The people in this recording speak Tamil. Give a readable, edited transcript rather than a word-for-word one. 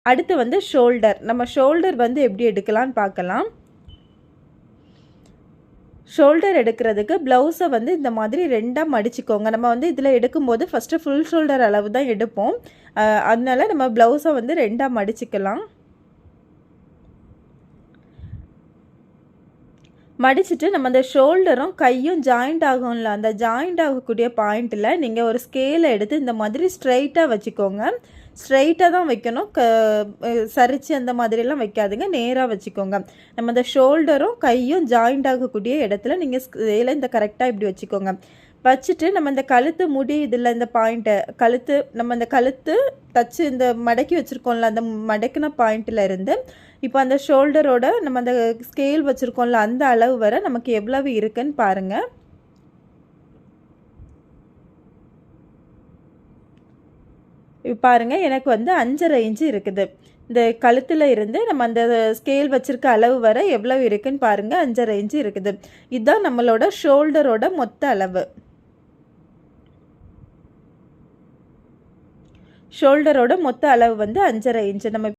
அடுத்து வந்து ஷோல்டர். நம்ம ஷோல்டர் வந்து எப்படி எடுக்கலான்னு பார்க்கலாம். ஷோல்டர் எடுக்கிறதுக்கு ப்ளவுஸை வந்து இந்த மாதிரி 2ஆக மடிச்சுக்கோங்க. நம்ம வந்து இதில் எடுக்கும்போது ஃபஸ்ட்டு ஃபுல் ஷோல்டர் அளவு தான் எடுப்போம். அதனால நம்ம ப்ளவுஸை வந்து 2ஆக மடிச்சுக்கலாம். மடிச்சுட்டு நம்ம அந்த ஷோல்டரும் கையும் ஜாயிண்ட் ஆகும்ல, அந்த ஜாயிண்ட் ஆகக்கூடிய பாயிண்ட்டில் நீங்கள் ஒரு ஸ்கேலை எடுத்து இந்த மாதிரி ஸ்ட்ரைட்டாக வச்சுக்கோங்க. ஸ்ட்ரைட்டாக தான் வைக்கணும். சரிச்சு அந்த மாதிரிலாம் வைக்காதுங்க, நேராக வச்சுக்கோங்க. நம்ம இந்த ஷோல்டரும் கையும் ஜாயிண்ட் ஆகக்கூடிய இடத்துல நீங்கள் ஸ்கேலை இந்த கரெக்டாக இப்படி வச்சுக்கோங்க. வச்சுட்டு நம்ம இந்த கழுத்து முடி இதில் இந்த பாயிண்ட்டை நம்ம இந்த கழுத்து தச்சு இந்த மடக்கி வச்சுருக்கோம்ல, அந்த மடக்கின பாயிண்ட்டில் இருந்து இப்போ அந்த ஷோல்டரோட நம்ம அந்த ஸ்கேல் வச்சுருக்கோம்ல, அந்த அளவு வரை நமக்கு எவ்வளவு இருக்குன்னு பாருங்கள். இப்போ பாருங்கள், எனக்கு வந்து 5.5 இன்ச்சு இருக்குது. இந்த கழுத்தில் இருந்து நம்ம அந்த ஸ்கேல் வச்சுருக்க அளவு வரை எவ்வளவு இருக்குன்னு பாருங்கள். 5.5 இன்ச்சு இருக்குது. இதுதான் நம்மளோட ஷோல்டரோட மொத்த அளவு. ஷோல்டரோட மொத்த அளவு வந்து 5.5 இன்ச்சு. நம்ம